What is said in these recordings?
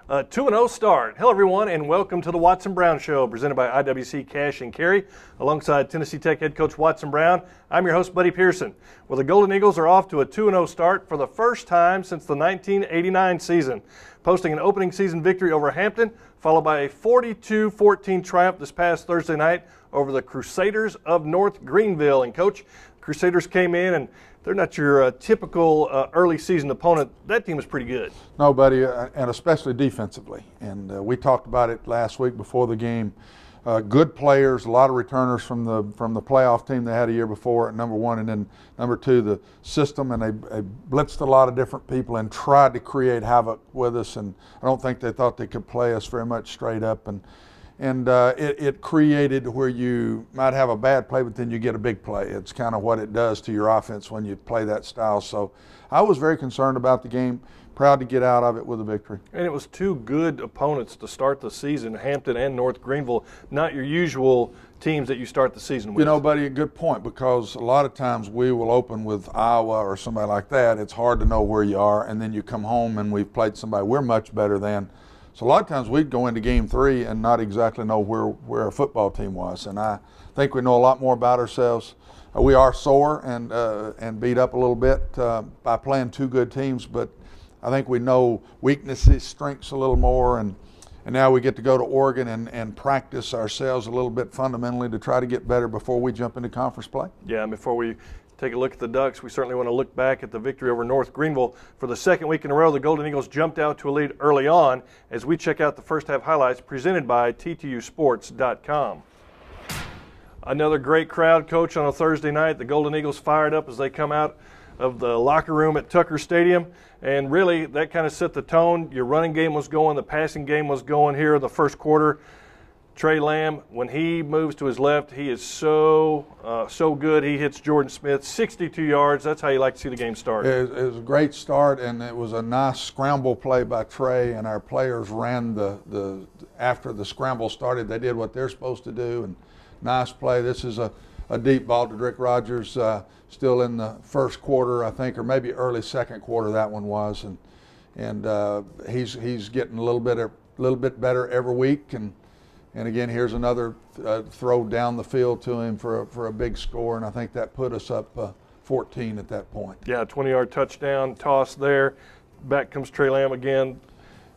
A 2-0 start. Hello, everyone, and welcome to the Watson Brown Show, presented by IWC Cash and Carry, alongside Tennessee Tech head coach Watson Brown. I'm your host, Buddy Pearson. Well, the Golden Eagles are off to a 2-0 start for the first time since the 1989 season, posting an opening season victory over Hampton, followed by a 42-14 triumph this past Thursday night over the Crusaders of North Greenville. And, Coach, Crusaders came in and they're not your typical early season opponent. That team is pretty good. No, buddy, and especially defensively. And we talked about it last week before the game. Good players, a lot of returners from the playoff team they had a year before, number one, and then number two, the system. And they blitzed a lot of different people and tried to create havoc with us. And I don't think they thought they could play us very much straight up. And it created where you might have a bad play, but then you get a big play. It's kind of what it does to your offense when you play that style. So I was very concerned about the game, proud to get out of it with a victory. And it was two good opponents to start the season, Hampton and North Greenville, not your usual teams that you start the season with. You know, buddy, a good point, because a lot of times we will open with Iowa or somebody like that. It's hard to know where you are, and then you come home and we've played somebody we're much better than. So a lot of times we'd go into game three and not exactly know where our football team was. And I think we know a lot more about ourselves. We are sore and beat up a little bit by playing two good teams, but I think we know weaknesses, strengths a little more, and now we get to go to Oregon and practice ourselves a little bit fundamentally to try to get better before we jump into conference play. Yeah, and before we take a look at the Ducks, we certainly want to look back at the victory over North Greenville. For the second week in a row, the Golden Eagles jumped out to a lead early on as we check out the first half highlights presented by TTUsports.com. Another great crowd, Coach, on a Thursday night. The Golden Eagles fired up as they come out of the locker room at Tucker Stadium, and really that kind of set the tone. Your running game was going, the passing game was going here in the first quarter. Trey Lamb, when he moves to his left, he is so good. He hits Jordan Smith 62 yards. That's how you like to see the game start. It was a great start, and it was a nice scramble play by Trey, and our players ran after the scramble started, they did what they're supposed to do, and nice play. This is a deep ball to Rick Rogers, still in the first quarter, I think, or maybe early second quarter that one was, and he's getting a little bit better every week, and again, here's another throw down the field to him for a big score, and I think that put us up 14 at that point. Yeah, 20-yard touchdown toss there. Back comes Trey Lamb again,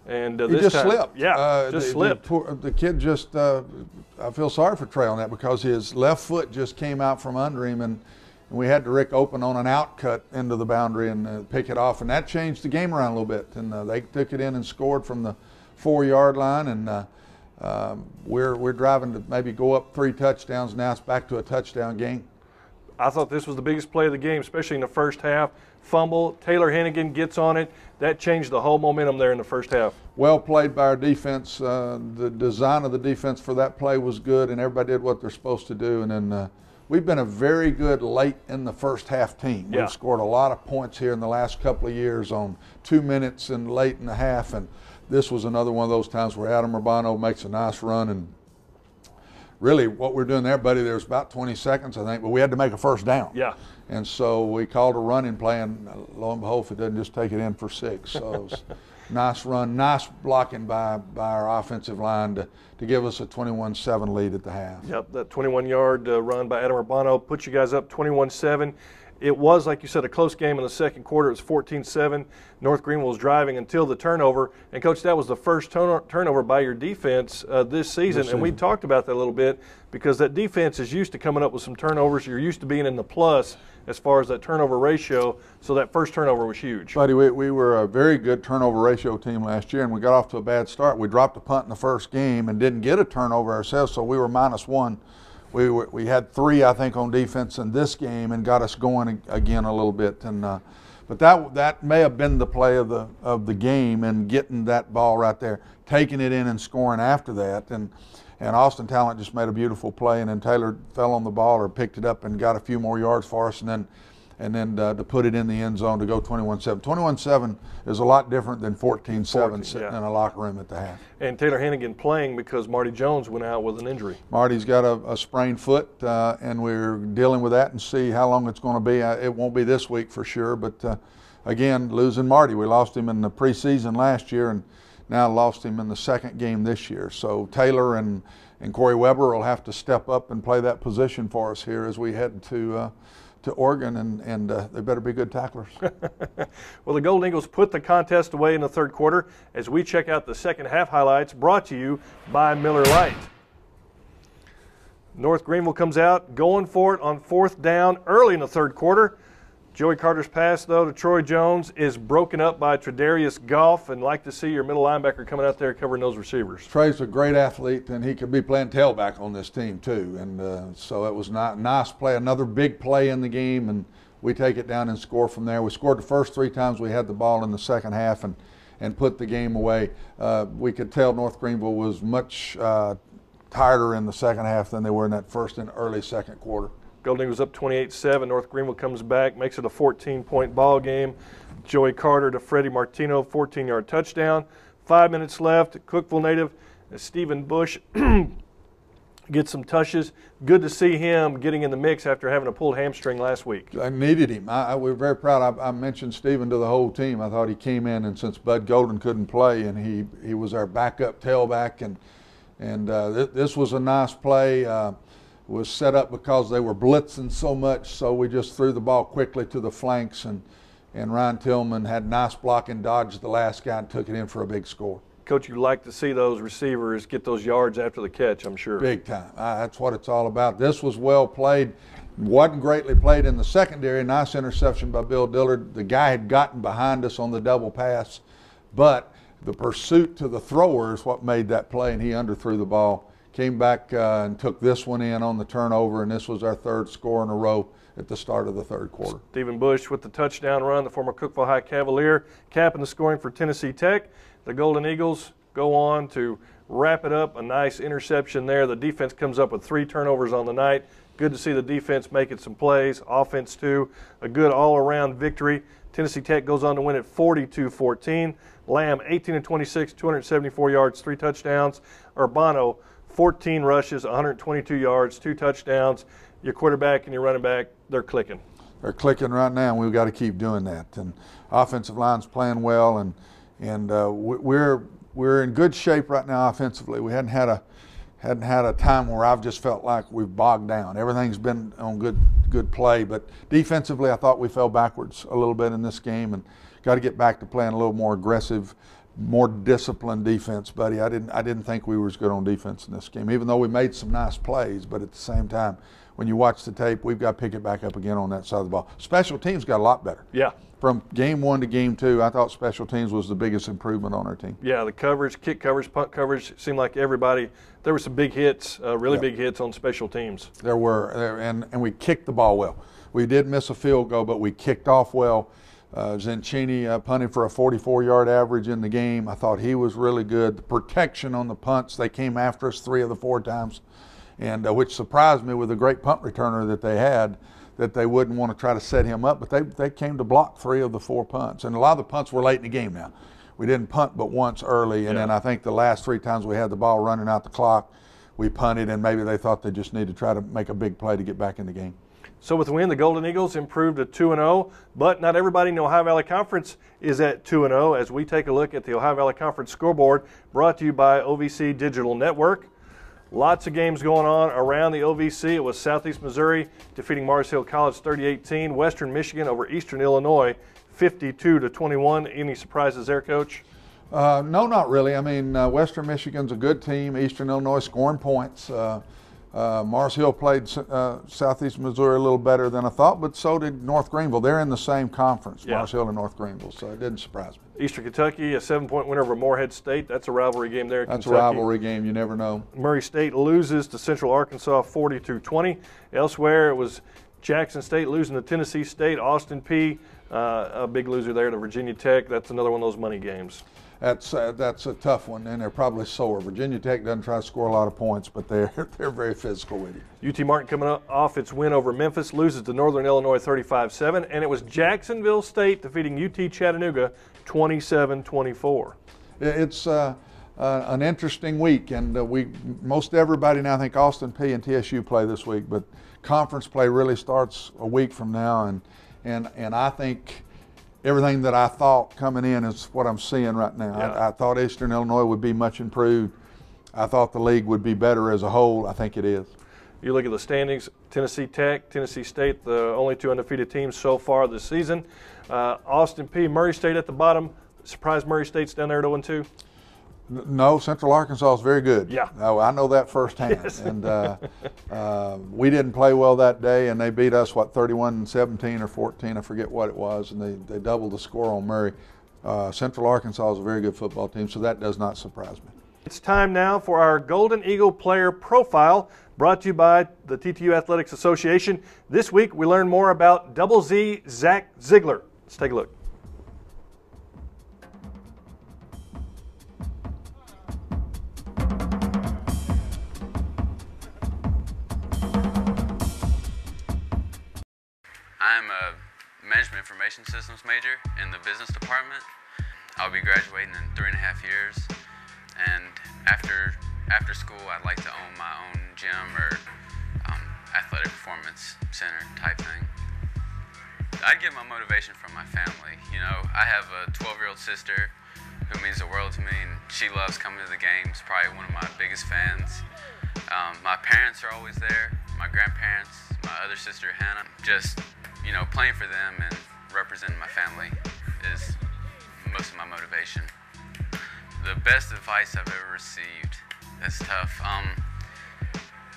and he this just time, slipped. Yeah, slipped. The kid just, I feel sorry for Trey on that, because his left foot just came out from under him, and we had to Rick open on an out cut into the boundary and pick it off, and that changed the game around a little bit. And they took it in and scored from the 4-yard line, and we're driving to maybe go up 3 touchdowns. Now it's back to a touchdown game. I thought this was the biggest play of the game, especially in the first half. Fumble, Taylor Hennigan gets on it. That changed the whole momentum there in the first half. Well played by our defense. The design of the defense for that play was good, and everybody did what they're supposed to do. And then we've been a very good late in the first half team. Yeah. We've scored a lot of points here in the last couple of years on 2 minutes and late in the half, and this was another one of those times where Adam Urbano makes a nice run. And really what we're doing there, buddy, there's about 20 seconds, I think, but we had to make a first down. Yeah. And so we called a running play, and lo and behold, if it doesn't just take it in for 6. So it was nice run, nice blocking by our offensive line to give us a 21-7 lead at the half. Yep, that 21-yard run by Adam Urbano put you guys up 21-7. It was, like you said, a close game in the second quarter. It was 14-7. North Greenville was driving until the turnover. And, Coach, that was the first turnover by your defense this season. And we talked about that a little bit, because that defense is used to coming up with some turnovers. You're used to being in the plus as far as that turnover ratio. So that first turnover was huge. Buddy, we were a very good turnover ratio team last year, and we got off to a bad start. We dropped a punt in the first game and didn't get a turnover ourselves, so we were -1. We had 3, I think, on defense in this game, and got us going again a little bit. And but that may have been the play of the game, and getting that ball right there, taking it in and scoring after that. And Austin Talent just made a beautiful play, and then Taylor fell on the ball or picked it up and got a few more yards for us, and then to put it in the end zone to go 21-7. 21-7 is a lot different than 14-7 sitting in a locker room at the half. And Taylor Hennigan playing because Marty Jones went out with an injury. Marty's got a sprained foot, and we're dealing with that and see how long it's going to be. It won't be this week for sure, but again, losing Marty. We lost him in the preseason last year, and now lost him in the second game this year. So Taylor and Corey Weber will have to step up and play that position for us here as we head to Oregon, and they better be good tacklers. Well, the Golden Eagles put the contest away in the third quarter as we check out the second half highlights brought to you by Miller Lite. North Greenville comes out going for it on fourth down early in the third quarter. Joey Carter's pass, though, to Troy Jones is broken up by Tredarius Goff, and like to see your middle linebacker coming out there covering those receivers. Trey's a great athlete, and he could be playing tailback on this team too. And so it was not nice play, another big play in the game, and we take it down and score from there. We scored the first 3 times we had the ball in the second half and put the game away. We could tell North Greenville was much tireder in the second half than they were in that first and early second quarter. Golden Eagles up 28-7. North Greenville comes back, makes it a 14-point ball game. Joey Carter to Freddie Martino, 14-yard touchdown. 5 minutes left. Cookeville native Stephen Bush gets some touches. Good to see him getting in the mix after having a pulled hamstring last week. I needed him. We were very proud. I mentioned Stephen to the whole team. I thought he came in, and since Bud Golden couldn't play, and he was our backup tailback, and this was a nice play. Was set up because they were blitzing so much, so we just threw the ball quickly to the flanks, and Ryan Tillman had nice blocking, dodged the last guy, and took it in for a big score. Coach, you like to see those receivers get those yards after the catch, I'm sure. Big time. That's what it's all about. This was well played. Wasn't greatly played in the secondary. Nice interception by Bill Dillard. The guy had gotten behind us on the double pass, but the pursuit to the thrower is what made that play, and he underthrew the ball. Came back and took this one in on the turnover, and this was our third score in a row at the start of the third quarter. Stephen Bush with the touchdown run, the former Cookeville High Cavalier, capping the scoring for Tennessee Tech. The Golden Eagles go on to wrap it up. A nice interception there. The defense comes up with 3 turnovers on the night. Good to see the defense making some plays. Offense, too. A good all-around victory. Tennessee Tech goes on to win at 42-14. Lamb, 18-26, 274 yards, 3 touchdowns. Urbano, 14 rushes, 122 yards, 2 touchdowns. Your quarterback and your running back, they're clicking. They're clicking right now, and we've got to keep doing that. And offensive line's playing well, and we're in good shape right now offensively. We hadn't had a time where I've just felt like we've bogged down. Everything's been on good play, but defensively, I thought we fell backwards a little bit in this game, and got to get back to playing a little more aggressive, more disciplined defense, buddy. I didn't think we were as good on defense in this game, even though we made some nice plays. But at the same time, when you watch the tape, we've got to pick it back up again on that side of the ball. Special teams got a lot better. Yeah. From game 1 to game 2, I thought special teams was the biggest improvement on our team. Yeah, the coverage, kick coverage, punt coverage, seemed like everybody, there were some big hits, really big hits on special teams. There were, and we kicked the ball well. We did miss a field goal, but we kicked off well. Zencini punted for a 44-yard average in the game. I thought he was really good. The protection on the punts, they came after us 3 of the 4 times, and which surprised me with the great punt returner that they had, that they wouldn't want to try to set him up, but they came to block 3 of the 4 punts. And a lot of the punts were late in the game now. We didn't punt but once early, and then I think the last 3 times we had the ball running out the clock, we punted, and maybe they thought they just needed to try to make a big play to get back in the game. So with the win, the Golden Eagles improved to 2-0, but not everybody in the Ohio Valley Conference is at 2-0 as we take a look at the Ohio Valley Conference scoreboard brought to you by OVC Digital Network. Lots of games going on around the OVC. It was Southeast Missouri defeating Mars Hill College 30-18, Western Michigan over Eastern Illinois 52-21. Any surprises there, Coach? No, not really. I mean, Western Michigan's a good team. Eastern Illinois scoring points. Mars Hill played Southeast Missouri a little better than I thought, but so did North Greenville. They're in the same conference, Mars Hill and North Greenville, so it didn't surprise me. Eastern Kentucky, a 7-point win over Morehead State. That's a rivalry game there in That's Kentucky. a rivalry game. You never know. Murray State loses to Central Arkansas 40-20. Elsewhere, it was Jackson State losing to Tennessee State. Austin Peay, a big loser there to Virginia Tech. That's another one of those money games. That's a tough one, and they're probably sore. Virginia Tech doesn't try to score a lot of points, but they're very physical with you. UT Martin coming off its win over Memphis, loses to Northern Illinois 35-7, and it was Jacksonville State defeating UT Chattanooga 27-24. It's an interesting week, and most everybody now, I think Austin Peay and TSU play this week, but conference play really starts a week from now, and I think everything that I thought coming in is what I'm seeing right now. Yeah. I thought Eastern Illinois would be much improved. I thought the league would be better as a whole. I think it is. You look at the standings, Tennessee Tech, Tennessee State, the only two undefeated teams so far this season. Austin P, Murray State at the bottom. Surprised Murray State's down there at 0-2? No, Central Arkansas is very good. Yeah. No, I know that firsthand. Yes. And we didn't play well that day, and they beat us, 31-17 or 14, I forget what it was, and they doubled the score on Murray. Central Arkansas is a very good football team, so that does not surprise me. It's time now for our Golden Eagle player profile, brought to you by the TTU Athletics Association. This week we learn more about Double Z Zach Ziegler. Let's take a look. I'm a Management Information Systems major in the business department. I'll be graduating in 3.5 years, and after school I'd like to own my own gym or athletic performance center type thing. I'd get my motivation from my family. You know, I have a 12-year-old sister who means the world to me, and she loves coming to the games, probably one of my biggest fans. My parents are always there, my grandparents, my other sister Hannah. Just, you know, playing for them and representing my family is most of my motivation. The best advice I've ever received, that's tough.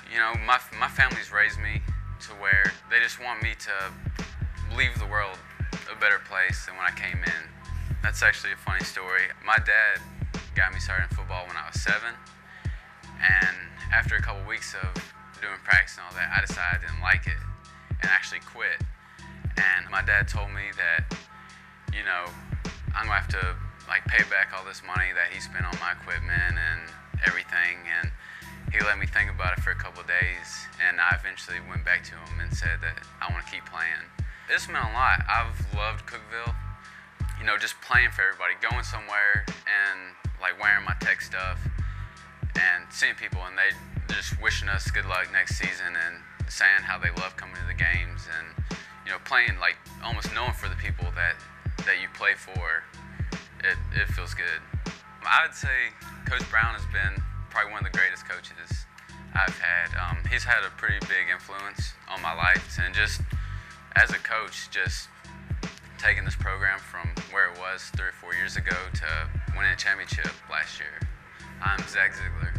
You know, my family's raised me to where they just want me to leave the world a better place than when I came in. That's actually a funny story. My dad got me started in football when I was 7, and after a couple weeks of doing practice and all that, I decided I didn't like it and actually quit. And my dad told me that, you know, I'm gonna have to like pay back all this money that he spent on my equipment and everything, and he let me think about it for a couple of days, and I eventually went back to him and said that I want to keep playing. This meant a lot. I've loved Cookeville, you know, just playing for everybody, going somewhere and like wearing my Tech stuff and seeing people, and they're just wishing us good luck next season and saying how they love coming to the games, and you know, playing, like almost knowing for the people that you play for. It feels good. I would say Coach Brown has been probably one of the greatest coaches I've had. He's had a pretty big influence on my life, and just as a coach, just taking this program from where it was 3 or 4 years ago to winning a championship last year. I'm Zach Ziegler.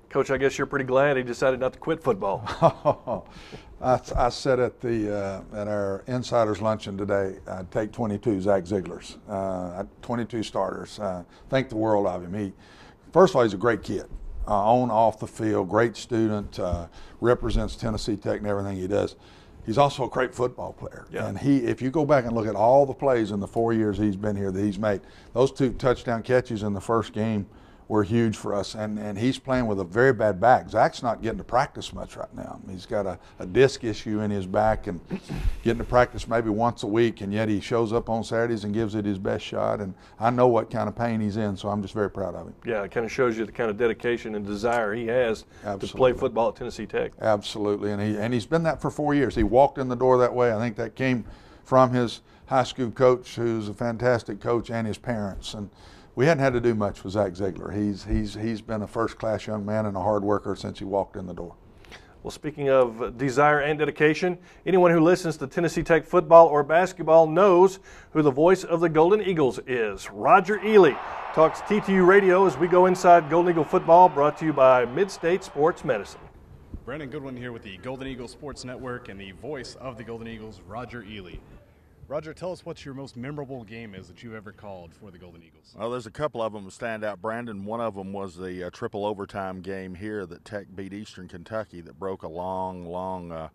Coach, I guess you're pretty glad he decided not to quit football. I said at our insiders luncheon today, I'd take 22 Zach Zieglers, 22 starters. Think the world of him. First of all, he's a great kid, on, off the field, great student, represents Tennessee Tech and everything he does. He's also a great football player. Yeah. And if you go back and look at all the plays in the 4 years he's been here that he's made, those 2 touchdown catches in the first game were huge for us, and he's playing with a very bad back. Zach's not getting to practice much right now. He's got a disc issue in his back and getting to practice maybe once a week, and yet he shows up on Saturdays and gives it his best shot, and I know what kind of pain he's in, so I'm just very proud of him. Yeah, it kind of shows you the kind of dedication and desire he has to play football at Tennessee Tech. Absolutely, and he's been that for 4 years. He walked in the door that way. I think that came from his high school coach, who's a fantastic coach, and his parents. And we hadn't had to do much with Zach Ziegler. He's been a first-class young man and a hard worker since he walked in the door. Well, speaking of desire and dedication, anyone who listens to Tennessee Tech football or basketball knows who the voice of the Golden Eagles is. Roger Ely talks TTU Radio as we go inside Golden Eagle football, brought to you by Mid-State Sports Medicine. Brandon Goodwin here with the Golden Eagles Sports Network and the voice of the Golden Eagles, Roger Ely. Roger, tell us what your most memorable game is that you ever called for the Golden Eagles. Well, there's a couple of them that stand out, Brandon. One of them was the triple overtime game here that Tech beat Eastern Kentucky that broke a long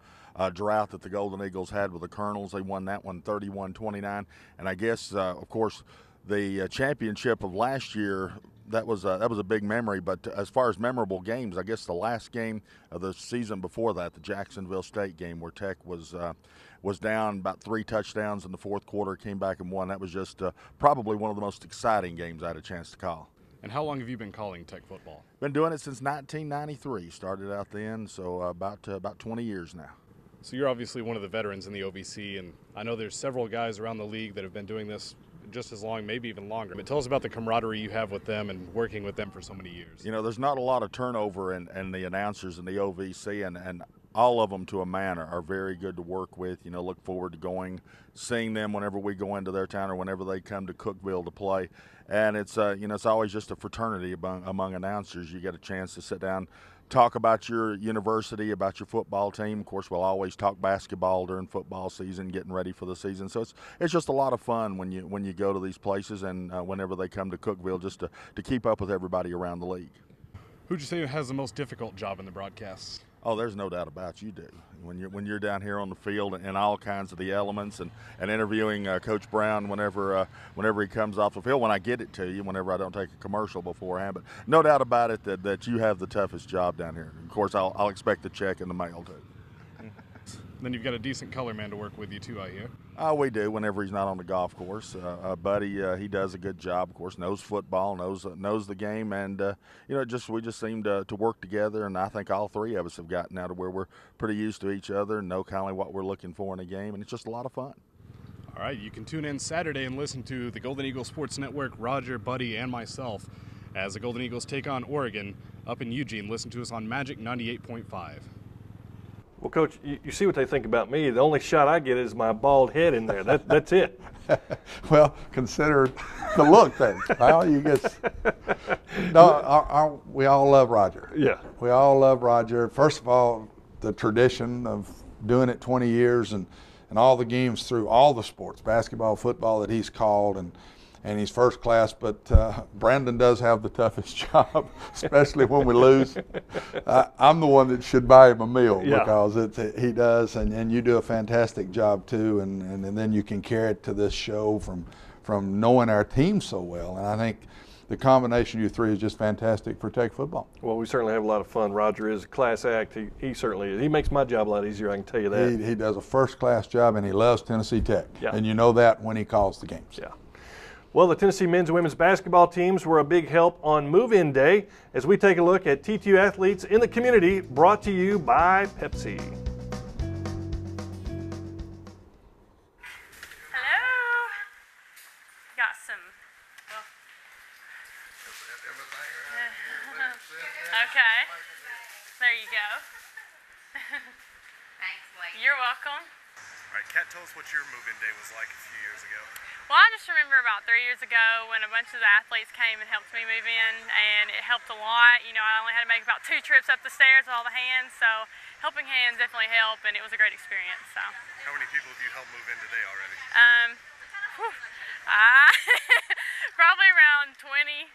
drought that the Golden Eagles had with the Colonels. They won that one 31-29. And I guess, of course, the championship of last year, that was a big memory. But as far as memorable games, I guess the last game of the season before that, the Jacksonville State game, where Tech was down about 3 touchdowns in the fourth quarter, came back and won. That was just probably one of the most exciting games I had a chance to call. And how long have you been calling Tech football? Been doing it since 1993. Started out then, so about 20 years now. So you're obviously one of the veterans in the OVC, and I know there's several guys around the league that have been doing this just as long, maybe even longer. But tell us about the camaraderie you have with them and working with them for so many years. You know, there's not a lot of turnover in the announcers in the OVC, and all of them to a man are very good to work with. You know, look forward to seeing them whenever we go into their town or whenever they come to Cookeville to play. And it's you know, it's always just a fraternity among announcers. You get a chance to sit down, talk about your university, about your football team. Of course, we'll always talk basketball during football season, getting ready for the season. So it's just a lot of fun when you go to these places and whenever they come to Cookeville, just to keep up with everybody around the league. Who'd you say has the most difficult job in the broadcasts? Oh, there's no doubt about you do. When you're down here on the field and all kinds of the elements and interviewing Coach Brown whenever he comes off the field, when I get it to you, whenever I don't take a commercial beforehand. But no doubt about it that you have the toughest job down here. Of course, I'll expect a check in the mail too. Then you've got a decent color man to work with you too, I hear. We do whenever he's not on the golf course. Buddy, he does a good job. Of course, knows football, knows the game, and you know, we just seem to work together. And I think all three of us have gotten out of where we're pretty used to each other and know kind of what we're looking for in a game, and it's just a lot of fun. All right, you can tune in Saturday and listen to the Golden Eagle Sports Network, Roger, Buddy, and myself as the Golden Eagles take on Oregon up in Eugene. Listen to us on Magic 98.5. Well, Coach, you see what they think about me. The only shot I get is my bald head in there. That's it. Well, consider the look thing. Well, you get no. We all love Roger. Yeah. We all love Roger. First of all, the tradition of doing it 20 years and all the games through all the sports, basketball, football that he's called, and he's first class. But Brandon does have the toughest job, especially when we lose. I'm the one that should buy him a meal because he does, and you do a fantastic job too. And then you can carry it to this show from knowing our team so well. And I think the combination of you three is just fantastic for Tech football. Well, we certainly have a lot of fun. Roger is a class act. He certainly is. He makes my job a lot easier, I can tell you that. He does a first-class job, and he loves Tennessee Tech. Yeah. And you know that when he calls the games. Yeah. Well, the Tennessee men's and women's basketball teams were a big help on move-in day as we take a look at TTU athletes in the community, brought to you by Pepsi. Hello. Got some. Okay. There you go. Thanks, Blake. You're welcome. All right, Kat, tell us what your move-in day was like a few years ago. Well, I just remember about 3 years ago when a bunch of the athletes came and helped me move in, and it helped a lot. You know, I only had to make about 2 trips up the stairs with all the hands, so helping hands definitely helped, and it was a great experience. So. How many people have you helped move in today already? Probably around 20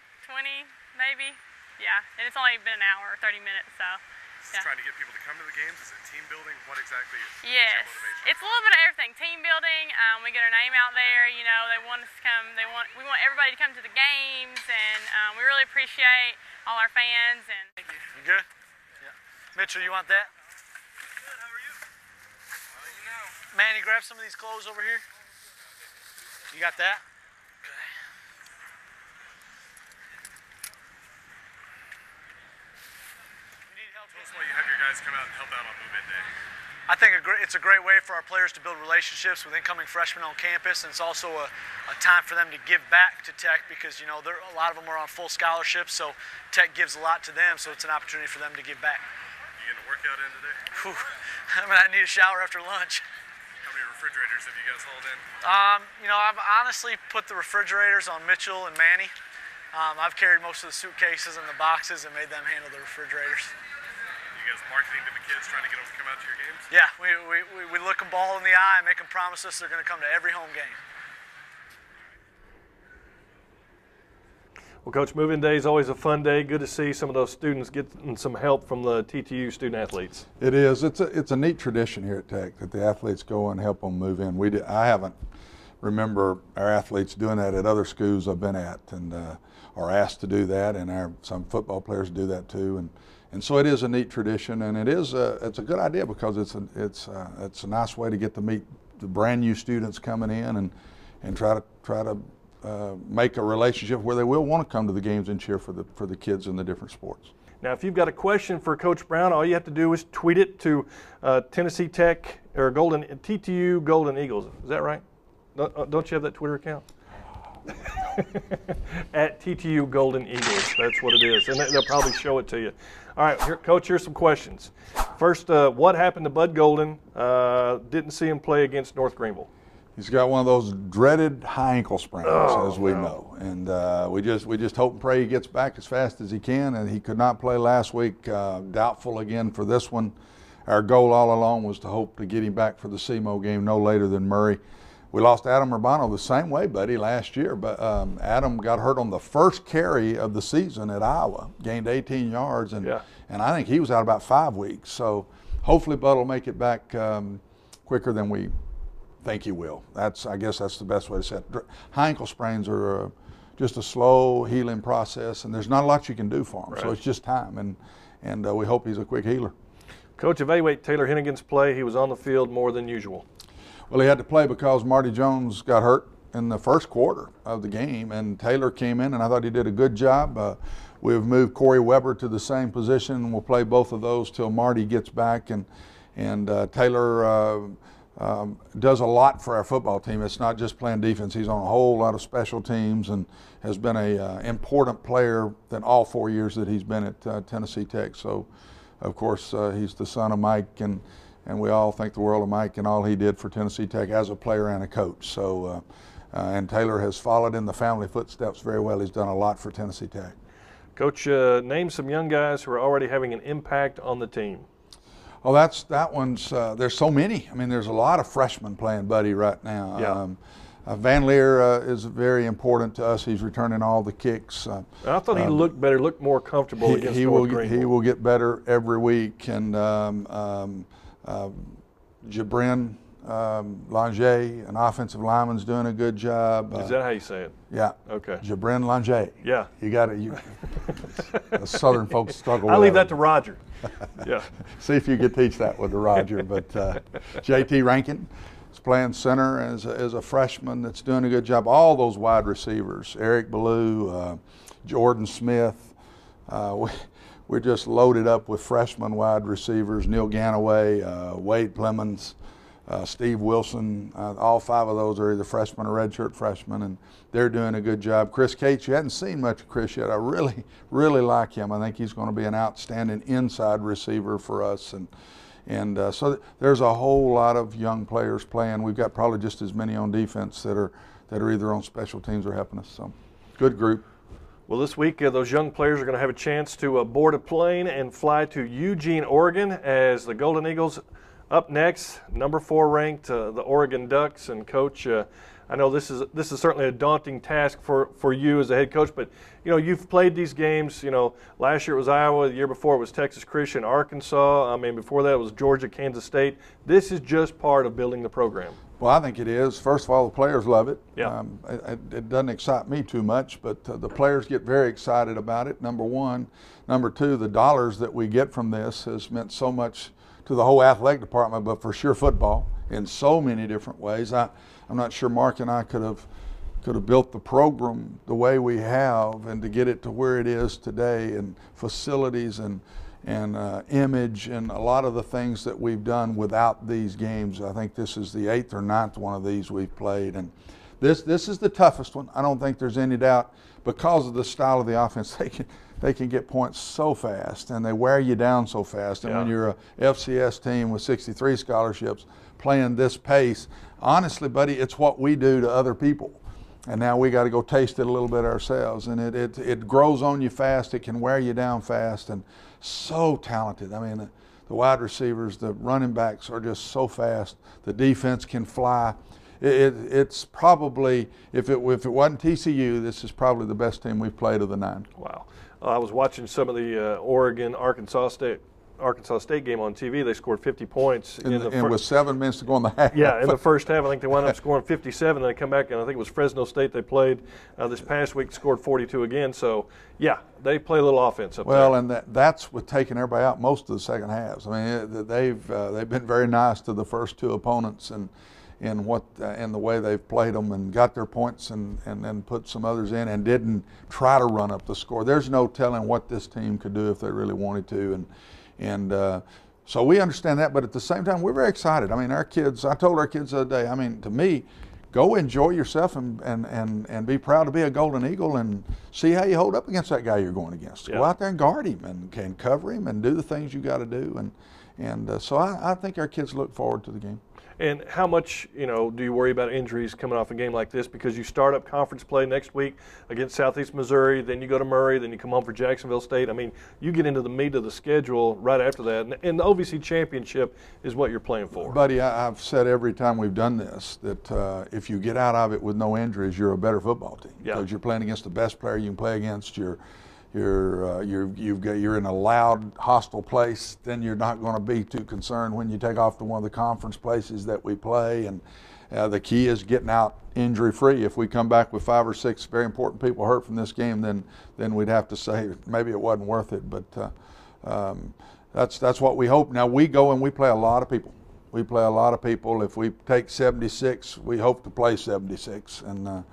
maybe. Yeah, and it's only been an hour or 30 minutes, so. Just trying to get people to come to the games? Is it team building? What exactly is Yes, your motivation? it's a little bit of everything. Team building. We get our name out there. You know, they want us to come. We want everybody to come to the games, and we really appreciate all our fans. And you good? Yeah. Mitchell, you want that? Good. How are you? Well, you know. Manny, grab some of these clothes over here. You got that? Tell us why you have your guys come out and help out on move-in day. I think it's a great way for our players to build relationships with incoming freshmen on campus, and it's also a time for them to give back to Tech because, you know, a lot of them are on full scholarships, so Tech gives a lot to them, so it's an opportunity for them to give back. You getting a workout in today? Whew. I need a shower after lunch. How many refrigerators have you guys hauled in? You know, I've honestly put the refrigerators on Mitchell and Manny. I've carried most of the suitcases and the boxes and made them handle the refrigerators. You guys marketing to the kids, trying to get them to come out to your games? Yeah, we look them ball in the eye and make them promise us they're going to come to every home game. Well, Coach, move-in day is always a fun day. Good to see some of those students getting some help from the TTU student athletes. It is. It's a neat tradition here at Tech that the athletes go and help them move in. I haven't remember our athletes doing that at other schools I've been at, and are asked to do that, and some football players do that too. And so it is a neat tradition, and it's a good idea because it's a nice way to get to meet the brand new students coming in and try to make a relationship where they will want to come to the games and cheer for the kids in the different sports. Now, if you've got a question for Coach Brown, all you have to do is tweet it to Tennessee Tech or TTU Golden Eagles. Is that right? Don't you have that Twitter account? At TTU Golden Eagles. That's what it is. And they'll probably show it to you. All right, Coach, here's some questions. First, what happened to Bud Golden? Didn't see him play against North Greenville. He's got one of those dreaded high ankle sprains, as we know. And we just hope and pray he gets back as fast as he can. And he could not play last week. Doubtful again for this one. Our goal all along was to hope to get him back for the SEMO game no later than Murray. We lost Adam Urbano the same way, buddy, last year. But Adam got hurt on the first carry of the season at Iowa, gained 18 yards, and I think he was out about 5 weeks. So hopefully Bud will make it back quicker than we think he will. I guess that's the best way to say it. High ankle sprains are just a slow healing process, and there's not a lot you can do for him. Right. So it's just time, and we hope he's a quick healer. Coach, evaluate Taylor Hennigan's play. He was on the field more than usual. Well, he had to play because Marty Jones got hurt in the first quarter of the game, and Taylor came in, and I thought he did a good job. We've moved Corey Weber to the same position, and we'll play both of those till Marty gets back. And Taylor does a lot for our football team. It's not just playing defense. He's on a whole lot of special teams and has been an important player in all 4 years that he's been at Tennessee Tech. So, of course, he's the son of Mike, and we all think the world of Mike and all he did for Tennessee Tech as a player and a coach. So, and Taylor has followed in the family footsteps very well. He's done a lot for Tennessee Tech. Coach, name some young guys who are already having an impact on the team. Oh, that one's, there's so many. I mean, there's a lot of freshmen playing buddy right now. Yeah. Van Leer is very important to us. He's returning all the kicks. I thought he looked better, looked more comfortable against North Greenville. He will get better every week. And Jabrin Langer, an offensive lineman's doing a good job. Is that how you say it? Yeah. Okay. Jabrin Langer. Yeah. You got it. The Southern folks struggle. I leave that to Roger. Yeah. See if you could teach that with Roger. But JT Rankin is playing center as a freshman that's doing a good job. All those wide receivers, Eric Ballou, Jordan Smith. We're just loaded up with freshman wide receivers, Neil Ganaway, Wade Plemons, Steve Wilson. All 5 of those are either freshmen or redshirt freshmen, and they're doing a good job. Chris Cates, you hadn't seen much of Chris yet. I really, really like him. I think he's going to be an outstanding inside receiver for us. And so there's a whole lot of young players playing. We've got probably just as many on defense that are either on special teams or helping us. So good group. Well, this week, those young players are going to have a chance to board a plane and fly to Eugene, Oregon, as the Golden Eagles up next, number 4 ranked, the Oregon Ducks. And Coach, I know this is certainly a daunting task for you as a head coach, but you've played these games. Last year it was Iowa, the year before it was Texas Christian, Arkansas. I mean, before that it was Georgia, Kansas State. This is just part of building the program. Well, I think it is. First of all, the players love it. Yeah. It doesn't excite me too much, but the players get very excited about it, number one. Number two, the dollars that we get from this has meant so much to the whole athletic department, but for sure football in so many different ways. I'm not sure Mark and I could have built the program the way we have, and to get it to where it is today, and facilities and image and a lot of the things that we've done without these games. I think this is the 8th or 9th one of these we've played, and this is the toughest one. I don't think there's any doubt, because of the style of the offense. They can get points so fast, and they wear you down so fast. And when you're a FCS team with 63 scholarships playing this pace, honestly, buddy, it's what we do to other people. And now we got to go taste it a little bit ourselves. And it grows on you fast. It can wear you down fast, and so talented. I mean, the wide receivers, the running backs are just so fast. The defense can fly. It's probably, if it wasn't TCU, this is probably the best team we've played of the 9. Wow. I was watching some of the Oregon-Arkansas State game on TV. They scored 50 points and with 7 minutes to go in the half. Yeah, in the first half. I think they wound up scoring 57. Then they come back, and I think it was Fresno State they played this past week, scored 42 again. So, yeah, they play a little offense up there. Well, and that's with taking everybody out most of the second halves. I mean, they've been very nice to the first 2 opponents, and in the way they've played them and got their points and then put some others in and didn't try to run up the score. There's no telling what this team could do if they really wanted to, and so we understand that. But at the same time, we're very excited. I mean, our kids. I told our kids the other day. I mean, to me, go enjoy yourself and be proud to be a Golden Eagle and see how you hold up against that guy you're going against. Yeah. Go out there and guard him and cover him and do the things you got to do. And so I think our kids look forward to the game. And how much, do you worry about injuries coming off a game like this? Because you start up conference play next week against Southeast Missouri, then you go to Murray, then you come home for Jacksonville State. I mean, you get into the meat of the schedule right after that. And the OVC Championship is what you're playing for. Buddy, I've said every time we've done this that if you get out of it with no injuries, you're a better football team. Yeah. Because you're playing against the best player you can play against. You're in a loud, hostile place. Then you're not going to be too concerned when you take off to one of the conference places that we play. And the key is getting out injury-free. If we come back with 5 or 6 very important people hurt from this game, then we'd have to say maybe it wasn't worth it. But that's what we hope. Now we go and we play a lot of people. We play a lot of people. If we take 76, we hope to play 76. And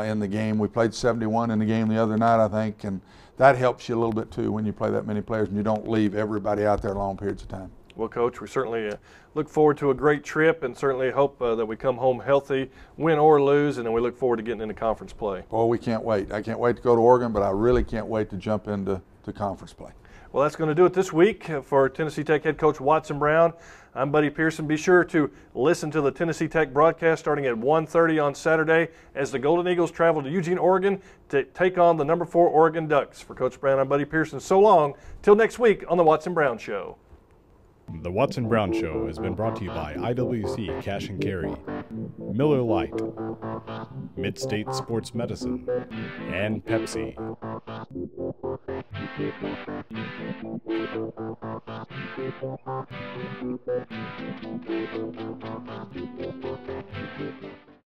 in the game, we played 71 in the game the other night, I think, and that helps you a little bit too when you play that many players and you don't leave everybody out there long periods of time. Well, Coach, we certainly look forward to a great trip and certainly hope that we come home healthy, win or lose, and then we look forward to getting into conference play. Oh, we can't wait. I can't wait to go to Oregon, but I really can't wait to jump into conference play. Well, that's going to do it this week for Tennessee Tech head coach Watson Brown. I'm Buddy Pearson. Be sure to listen to the Tennessee Tech broadcast starting at 1:30 on Saturday as the Golden Eagles travel to Eugene, Oregon to take on the number 4 Oregon Ducks. For Coach Brown, I'm Buddy Pearson. So long. Till next week on The Watson Brown Show. The Watson Brown Show has been brought to you by IWC Cash and Carry, Miller Lite, Mid-State Sports Medicine, and Pepsi.